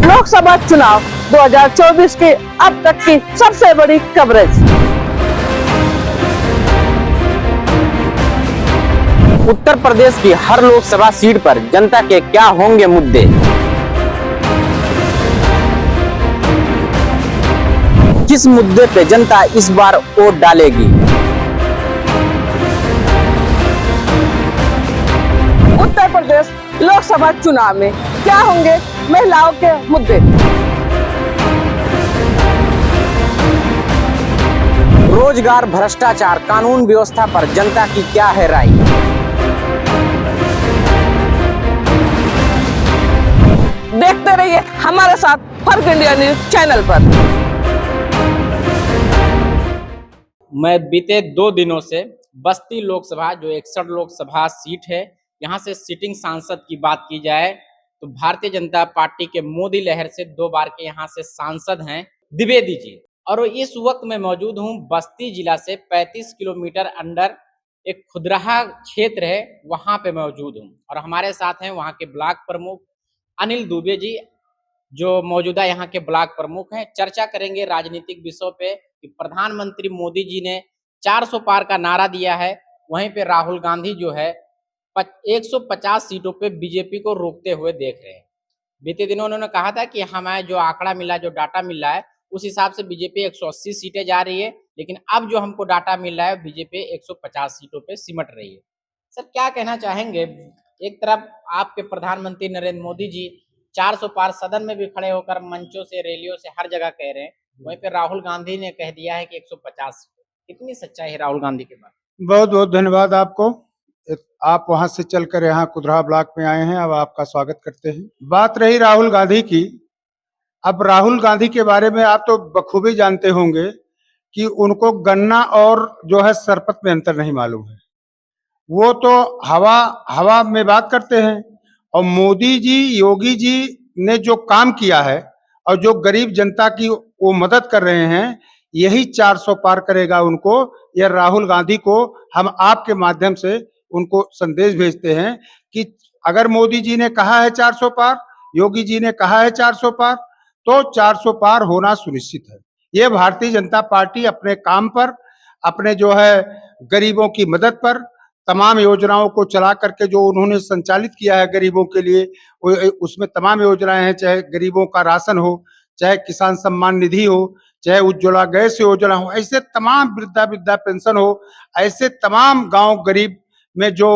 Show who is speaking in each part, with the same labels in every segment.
Speaker 1: लोकसभा चुनाव 2024 की अब तक की सबसे बड़ी कवरेज।
Speaker 2: उत्तर प्रदेश की हर लोकसभा सीट पर जनता के क्या होंगे मुद्दे। किस मुद्दे पे जनता इस बार वोट डालेगी।
Speaker 1: उत्तर प्रदेश लोकसभा चुनाव में क्या होंगे महिलाओं के मुद्दे।
Speaker 2: रोजगार, भ्रष्टाचार, कानून व्यवस्था पर जनता की क्या है राय।
Speaker 1: देखते रहिए हमारे साथ फर्क इंडिया न्यूज चैनल पर।
Speaker 2: मैं बीते 2 दिनों से बस्ती लोकसभा जो 61 लोकसभा सीट है, यहाँ से सिटिंग सांसद की बात की जाए तो भारतीय जनता पार्टी के मोदी लहर से 2 बार के यहाँ से सांसद हैं द्विवेदी जी। और इस वक्त मैं मौजूद हूँ बस्ती जिला से 35 किलोमीटर अंदर एक खुदराहा क्षेत्र है, वहां पे मौजूद हूँ। और हमारे साथ हैं वहाँ के ब्लॉक प्रमुख अनिल दुबे जी, जो मौजूदा यहाँ के ब्लॉक प्रमुख हैं। चर्चा करेंगे राजनीतिक विषयों पे कि प्रधानमंत्री मोदी जी ने 400 पार का नारा दिया है, वहीं पे राहुल गांधी जो है 150 सीटों पे बीजेपी को रोकते हुए देख रहे हैं। बीते दिनों उन्होंने कहा था कि हमें जो आंकड़ा मिला, जो डाटा मिल रहा है, उस हिसाब से बीजेपी 180 सीटें जा रही है, लेकिन अब जो हमको डाटा मिल रहा है बीजेपी 150 सीटों पे सिमट रही है। सर, क्या कहना चाहेंगे? एक तरफ आपके प्रधानमंत्री नरेंद्र मोदी जी 400 पार सदन में भी खड़े होकर मंचों से, रैलियों से हर जगह कह रहे हैं, वहीं पे राहुल गांधी ने कह दिया है कि 150 सीटें। कितनी सच्चाई है राहुल गांधी के बारे में?
Speaker 3: बहुत बहुत धन्यवाद आपको। आप वहां से चलकर यहाँ कुदरा ब्लॉक में आए हैं, अब आपका स्वागत करते हैं। बात रही राहुल गांधी की, अब राहुल गांधी के बारे में आप तो बखूबी जानते होंगे कि उनको गन्ना और जो है सरपत में अंतर नहीं मालूम है। वो तो हवा हवा में बात करते हैं। और मोदी जी, योगी जी ने जो काम किया है और जो गरीब जनता की वो मदद कर रहे हैं, यही 400 पार करेगा उनको। या राहुल गांधी को हम आपके माध्यम से उनको संदेश भेजते हैं कि अगर मोदी जी ने कहा है 400 पार, योगी जी ने कहा है 400 पार, तो 400 पार होना सुनिश्चित है। ये भारतीय जनता पार्टी अपने काम पर, अपने जो है गरीबों की मदद पर, तमाम योजनाओं को चला करके जो उन्होंने संचालित किया है गरीबों के लिए, उसमें तमाम योजनाएं हैं, चाहे गरीबों का राशन हो, चाहे किसान सम्मान निधि हो, चाहे उज्ज्वला गैस योजना हो, ऐसे तमाम वृद्धा पेंशन हो, ऐसे तमाम गांव गरीब में जो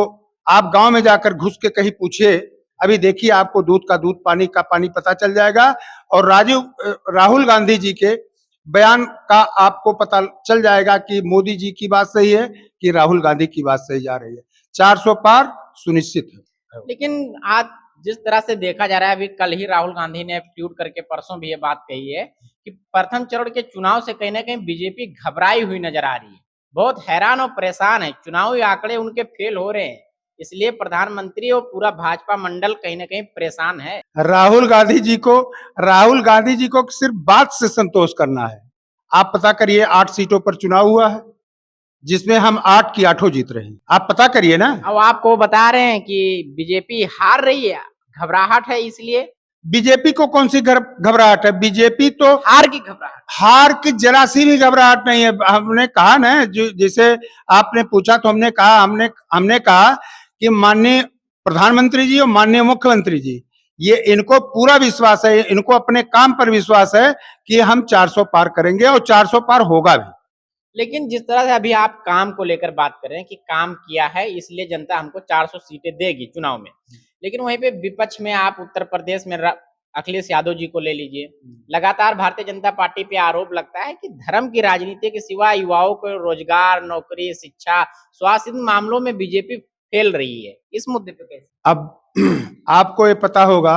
Speaker 3: आप गांव में जाकर घुस के कहीं पूछिए, अभी देखिए आपको दूध का दूध, पानी का पानी पता चल जाएगा। और राहुल गांधी जी के बयान का आपको पता चल जाएगा कि मोदी जी की बात सही है कि राहुल गांधी की बात सही जा रही है। 400 पार सुनिश्चित है।
Speaker 2: लेकिन आज जिस तरह से देखा जा रहा है, अभी कल ही राहुल गांधी ने ट्वीट करके परसों भी ये बात कही है कि प्रथम चरण के चुनाव से कहीं ना कहीं बीजेपी घबराई हुई नजर आ रही है, बहुत हैरान और परेशान है। चुनावी आंकड़े उनके फेल हो रहे हैं, इसलिए प्रधानमंत्री और पूरा भाजपा मंडल कहीं ना कहीं परेशान है।
Speaker 3: राहुल गांधी जी को सिर्फ बात से संतोष करना है। आप पता करिए, 8 सीटों पर चुनाव हुआ है, जिसमें हम 8 की 8 जीत रहे हैं। आप पता करिए ना।
Speaker 2: अब आपको बता रहे हैं कि बीजेपी हार रही है, घबराहट है, इसलिए।
Speaker 3: बीजेपी को कौन सी घबराहट है? बीजेपी तो
Speaker 2: हार की घबराहट,
Speaker 3: हार की जरा सी भी घबराहट नहीं है। हमने कहा ना, जैसे आपने पूछा तो हमने कहा कि माननीय प्रधानमंत्री जी और माननीय मुख्यमंत्री जी, ये इनको पूरा विश्वास है, इनको अपने काम पर विश्वास है कि हम 400 पार करेंगे और 400 पार होगा भी।
Speaker 2: लेकिन जिस तरह से अभी आप काम को लेकर बात कर रहे हैं कि काम किया है इसलिए जनता हमको 400 सीटें देगी चुनाव में, लेकिन वहीं पे विपक्ष में आप उत्तर प्रदेश में अखिलेश यादव जी को ले लीजिए। लगातार भारतीय जनता पार्टी पे आरोप लगता है कि धर्म की राजनीति के सिवा युवाओं को रोजगार, नौकरी, शिक्षा, स्वास्थ्य, इन मामलों में बीजेपी फेल रही है। इस मुद्दे पे कैसे?
Speaker 3: अब आपको ये पता होगा,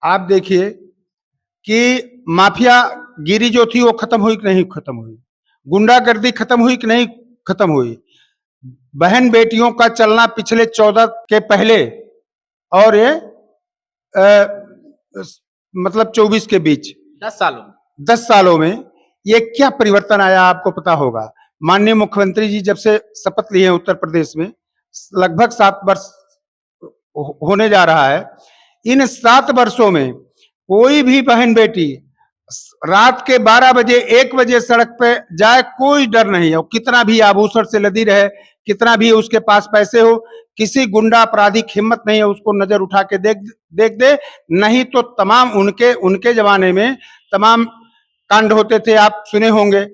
Speaker 3: आप देखिए कि माफिया गिरी जो थी वो खत्म हुई कि नहीं खत्म हुई, गुंडागर्दी खत्म हुई कि नहीं खत्म हुई, बहन बेटियों का चलना पिछले 14 के पहले और ये मतलब 24 के बीच 10 सालों में ये क्या परिवर्तन आया आपको पता होगा। माननीय मुख्यमंत्री जी जब से शपथ लिए हैं उत्तर प्रदेश में, लगभग 7 वर्ष होने जा रहा है। इन 7 वर्षों में कोई भी बहन बेटी रात के 12 बजे 1 बजे सड़क पे जाए, कोई डर नहीं है। कितना भी आभूषण से लदी रहे, कितना भी उसके पास पैसे हो, किसी गुंडा अपराधी की हिम्मत नहीं है उसको नजर उठा के देख दे। नहीं तो तमाम उनके जमाने में तमाम कांड होते थे, आप सुने होंगे,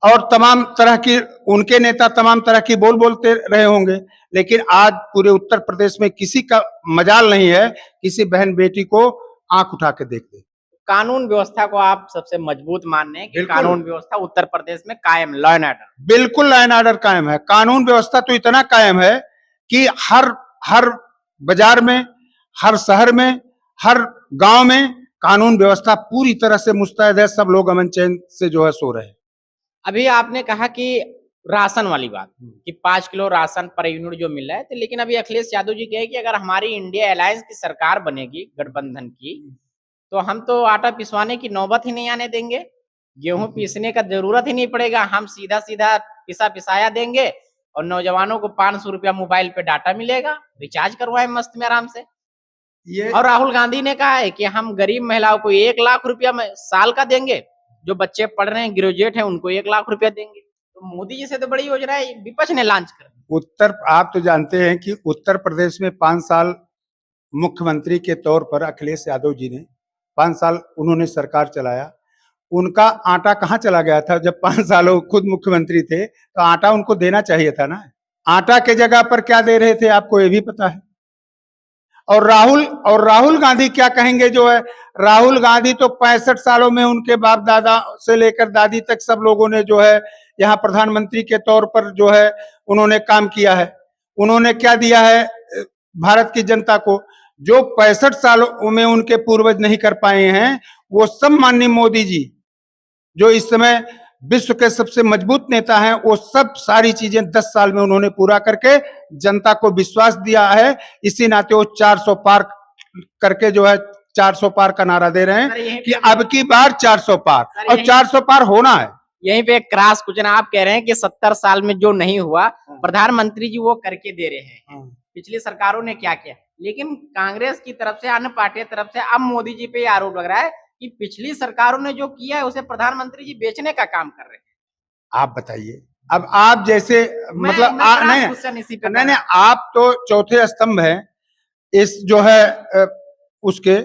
Speaker 3: और तमाम तरह की उनके नेता तमाम तरह की बोलते रहे होंगे। लेकिन आज पूरे उत्तर प्रदेश में किसी का मजाल नहीं है किसी बहन बेटी को आंख उठा के देख दे।
Speaker 2: कानून व्यवस्था को आप सबसे मजबूत मान रहे हैं कि
Speaker 3: बिल्कुल।
Speaker 2: कानून व्यवस्था उत्तर प्रदेश में कायम, लॉ एंड ऑर्डर?
Speaker 3: बिल्कुल लॉ एंड ऑर्डर कायम है। कानून व्यवस्था तो इतना कायम है कि हर बाजार में, हर शहर में, हर गांव में कानून व्यवस्था पूरी तरह से मुस्तैद है। सब लोग अमन चैन से जो है सो रहे हैं।
Speaker 2: अभी आपने कहा कि राशन वाली बात कि 5 किलो राशन पर यूनिट जो मिल रहा है, तो लेकिन अभी अखिलेश यादव जी कहे कि अगर हमारी इंडिया अलायंस की सरकार बनेगी गठबंधन की, तो हम तो आटा पिसवाने की नौबत ही नहीं आने देंगे, गेहूं पीसने का जरूरत ही नहीं पड़ेगा, हम सीधा सीधा पिसाया देंगे और नौजवानों को 500 रुपया मोबाइल पे डाटा मिलेगा, रिचार्ज करवाए मस्त में आराम से। और राहुल गांधी ने कहा है कि हम गरीब महिलाओं को 1 लाख रुपया साल का देंगे, जो बच्चे पढ़ रहे हैं ग्रेजुएट हैं उनको 1 लाख रुपया देंगे। तो मोदी जी से तो बड़ी योजना है, विपक्ष ने लॉन्च कर।
Speaker 3: आप तो जानते हैं कि उत्तर प्रदेश में 5 साल मुख्यमंत्री के तौर पर अखिलेश यादव जी ने 5 साल उन्होंने सरकार चलाया। उनका आटा कहाँ चला गया था? जब 5 साल वो खुद मुख्यमंत्री थे तो आटा उनको देना चाहिए था ना। आटा के जगह पर क्या दे रहे थे आपको ये भी पता है। और राहुल गांधी क्या कहेंगे? जो है राहुल गांधी तो 65 सालों में उनके बाप दादा से लेकर दादी तक सब लोगों ने जो है यहाँ प्रधानमंत्री के तौर पर जो है उन्होंने काम किया है। उन्होंने क्या दिया है भारत की जनता को, जो 65 सालों में उनके पूर्वज नहीं कर पाए हैं, वो सब माननीय मोदी जी जो इस समय विश्व के सबसे मजबूत नेता हैं, वो सब सारी चीजें 10 साल में उन्होंने पूरा करके जनता को विश्वास दिया है। इसी नाते वो 400 पार करके जो है 400 पार का नारा दे रहे हैं कि अब की बार 400 पार, और 400 पार होना है।
Speaker 2: यहीं पे एक क्रॉस क्वेश्चन, आप कह रहे हैं कि 70 साल में जो नहीं हुआ प्रधानमंत्री जी वो करके दे रहे हैं, पिछली सरकारों ने क्या किया? लेकिन कांग्रेस की तरफ से, अन्य पार्टी की तरफ से अब मोदी जी पे आरोप लग रहा है कि पिछली सरकारों ने जो किया है उसे प्रधानमंत्री जी बेचने का काम कर रहे हैं।
Speaker 3: आप बताइए, अब आप जैसे मतलब नहीं, आप तो चौथे स्तंभ है इस जो है उसके,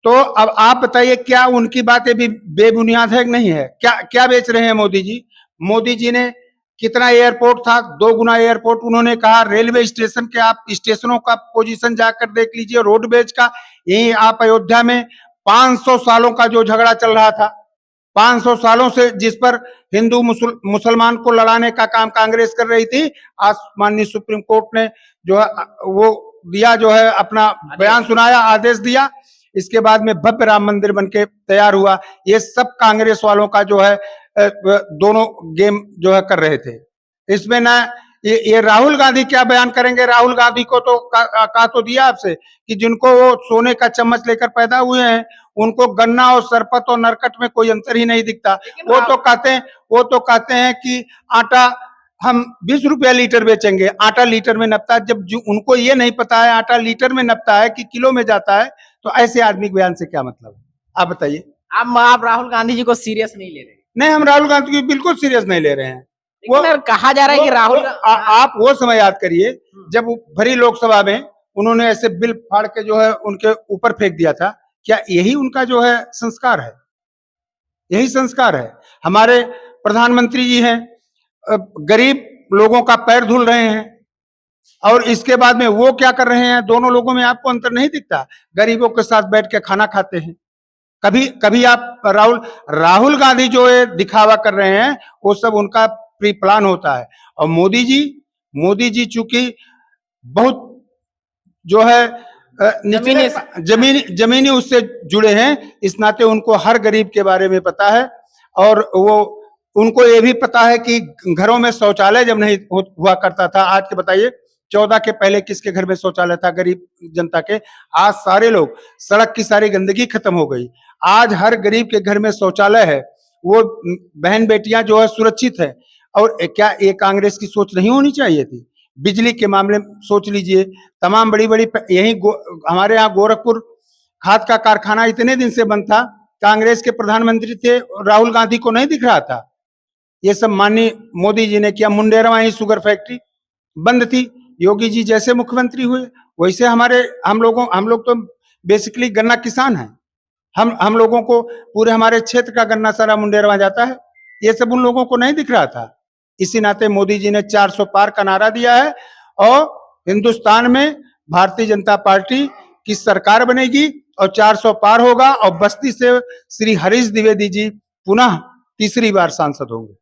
Speaker 3: तो अब आप बताइए क्या उनकी बातें भी बेबुनियाद है कि नहीं है? क्या बेच रहे हैं मोदी जी? मोदी जी ने कितना एयरपोर्ट था, 2 गुना एयरपोर्ट उन्होंने कहा। रेलवे स्टेशन के आप स्टेशनों का पोजीशन जाकर देख लीजिए, रोडवेज का। यही आप अयोध्या में 500 सालों का जो झगड़ा चल रहा था, 500 सालों से जिस पर हिंदू मुसलमान को लड़ाने का काम कांग्रेस कर रही थी, आज माननीय सुप्रीम कोर्ट ने जो है वो दिया, जो है अपना बयान सुनाया, आदेश दिया। इसके बाद में भव्य राम मंदिर बनके तैयार हुआ। ये सब कांग्रेस वालों का जो है दोनों गेम जो है कर रहे थे। इसमें ना ये राहुल गांधी क्या बयान करेंगे? राहुल गांधी को तो कहा तो दिया आपसे कि जिनको वो सोने का चम्मच लेकर पैदा हुए हैं, उनको गन्ना और सरपत और नरकट में कोई अंतर ही नहीं दिखता। वो तो कहते हैं कि आटा हम 20 रुपया लीटर बेचेंगे, आटा लीटर में नपता है। जब उनको ये नहीं पता है आटा लीटर में नपता है कि किलो में जाता है, तो ऐसे आदमी के बयान से क्या मतलब है? आप बताइए।
Speaker 2: आप राहुल गांधी जी को सीरियस नहीं ले रहे?
Speaker 3: नहीं, हम राहुल गांधी को बिल्कुल सीरियस नहीं ले रहे हैं।
Speaker 2: वो कहा जा रहा है कि राहुल
Speaker 3: आप वो समय याद करिए जब भरी लोकसभा में उन्होंने ऐसे बिल फाड़ के जो है उनके ऊपर फेंक दिया था। क्या यही उनका जो है संस्कार है? यही संस्कार है? हमारे प्रधानमंत्री जी हैं, गरीब लोगों का पैर धुल रहे हैं, और इसके बाद में वो क्या कर रहे हैं? दोनों लोगों में आपको अंतर नहीं दिखता? गरीबों के साथ बैठ के खाना खाते हैं। कभी आप राहुल गांधी जो है दिखावा कर रहे हैं, वो सब उनका प्री प्लान होता है। और मोदी जी चूंकि बहुत जो है जमीनी उससे जुड़े हैं, इस नाते उनको हर गरीब के बारे में पता है। और वो उनको ये भी पता है कि घरों में शौचालय जब नहीं हुआ करता था, आज के बताइए 14 के पहले किसके घर में शौचालय था गरीब जनता के? आज सारे लोग, सड़क की सारी गंदगी खत्म हो गई, आज हर गरीब के घर में शौचालय है, वो बहन बेटियां जो है सुरक्षित है। और क्या ये कांग्रेस की सोच नहीं होनी चाहिए थी? बिजली के मामले में सोच लीजिए, तमाम बड़ी बड़ी यही हमारे यहाँ गोरखपुर खाद का कारखाना इतने दिन से बंद था, कांग्रेस के प्रधानमंत्री थे, राहुल गांधी को नहीं दिख रहा था। ये सब माननीय मोदी जी ने किया। मुंडेरवा ही शुगर फैक्ट्री बंद थी, योगी जी जैसे मुख्यमंत्री हुए वैसे हम लोग तो बेसिकली गन्ना किसान हैं। हम लोगों को पूरे हमारे क्षेत्र का गन्ना सारा मुंडेरवा जाता है। ये सब उन लोगों को नहीं दिख रहा था। इसी नाते मोदी जी ने 400 पार का नारा दिया है और हिंदुस्तान में भारतीय जनता पार्टी की सरकार बनेगी और 400 पार होगा और बस्ती से श्री हरीश द्विवेदी जी पुनः तीसरी बार सांसद होंगे।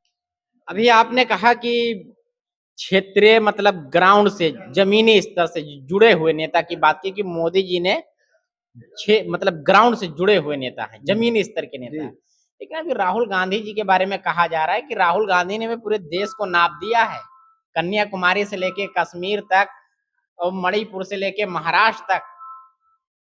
Speaker 2: अभी आपने कहा कि क्षेत्रीय मतलब ग्राउंड से जमीनी स्तर से जुड़े हुए नेता की बात की कि मोदी जी ने मतलब ग्राउंड से जुड़े हुए नेता हैं, जमीनी स्तर के नेता हैं। लेकिन अभी राहुल गांधी जी के बारे में कहा जा रहा है कि राहुल गांधी ने भी पूरे देश को नाप दिया है, कन्याकुमारी से लेके कश्मीर तक और मणिपुर से लेके महाराष्ट्र तक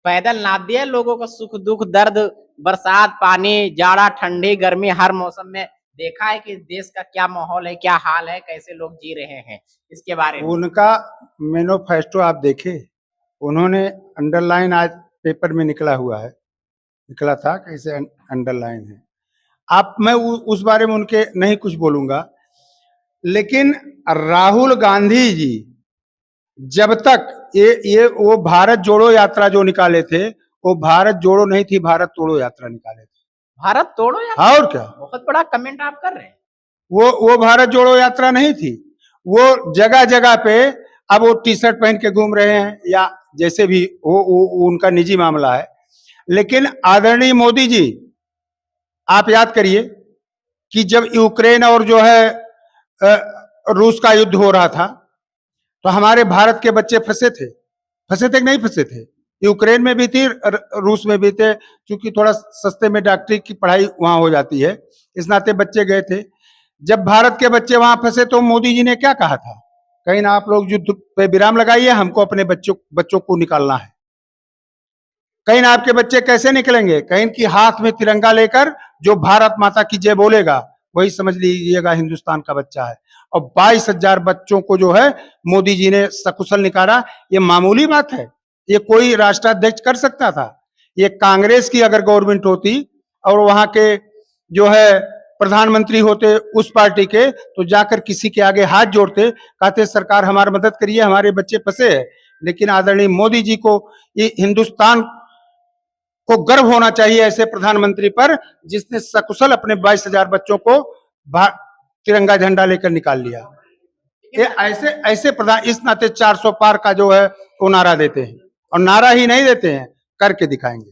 Speaker 2: पैदल नाप दिया लोगों को। सुख दुख दर्द बरसात पानी जाड़ा ठंडी गर्मी हर मौसम में देखा है कि देश का क्या माहौल है, क्या हाल है, कैसे लोग जी रहे हैं। इसके बारे में
Speaker 3: उनका मैनिफेस्टो आप देखे, उन्होंने अंडरलाइन आज पेपर में निकला था, कैसे अंडरलाइन है। मैं उस बारे में उनके नहीं कुछ बोलूंगा, लेकिन राहुल गांधी जी जब तक ये वो भारत जोड़ो यात्रा जो निकाले थे, वो भारत जोड़ो नहीं थी, भारत तोड़ो यात्रा निकाले थे।
Speaker 2: भारत तोड़ो यात्रा?
Speaker 3: और क्या, बहुत
Speaker 2: बड़ा कमेंट आप कर रहे हैं।
Speaker 3: वो भारत जोड़ो यात्रा नहीं थी। वो जगह जगह पे अब वो टी शर्ट पहन के घूम रहे हैं या जैसे भी वो उनका निजी मामला है। लेकिन आदरणीय मोदी जी, आप याद करिए कि जब यूक्रेन और जो है रूस का युद्ध हो रहा था, तो हमारे भारत के बच्चे फंसे थे कि नहीं फंसे थे? यूक्रेन में भी थी, रूस में भी थे, क्योंकि थोड़ा सस्ते में डॉक्टरी की पढ़ाई वहां हो जाती है, इस नाते बच्चे गए थे। जब भारत के बच्चे वहां फंसे तो मोदी जी ने क्या कहा था? कहीं ना आप लोग युद्ध पे विराम लगाइए, हमको अपने बच्चों को निकालना है। कहीं ना आपके बच्चे कैसे निकलेंगे? कहीं की हाथ में तिरंगा लेकर जो भारत माता की जय बोलेगा वही समझ लीजिएगा हिंदुस्तान का बच्चा है। और 22,000 बच्चों को जो है मोदी जी ने सकुशल निकाला, ये मामूली बात है? ये कोई राष्ट्राध्यक्ष कर सकता था? ये कांग्रेस की अगर गवर्नमेंट होती और वहां के जो है प्रधानमंत्री होते उस पार्टी के, तो जाकर किसी के आगे हाथ जोड़ते, कहते सरकार हमारी मदद करिए, हमारे बच्चे फंसे हैं। लेकिन आदरणीय मोदी जी को, ये हिंदुस्तान को गर्व होना चाहिए ऐसे प्रधानमंत्री पर, जिसने सकुशल अपने 22,000 बच्चों को तिरंगा झंडा लेकर निकाल लिया। ये ऐसे प्रधान इस नाते 400 पार का जो है वो नारा देते हैं, और नारा ही नहीं देते हैं, करके दिखाएंगे।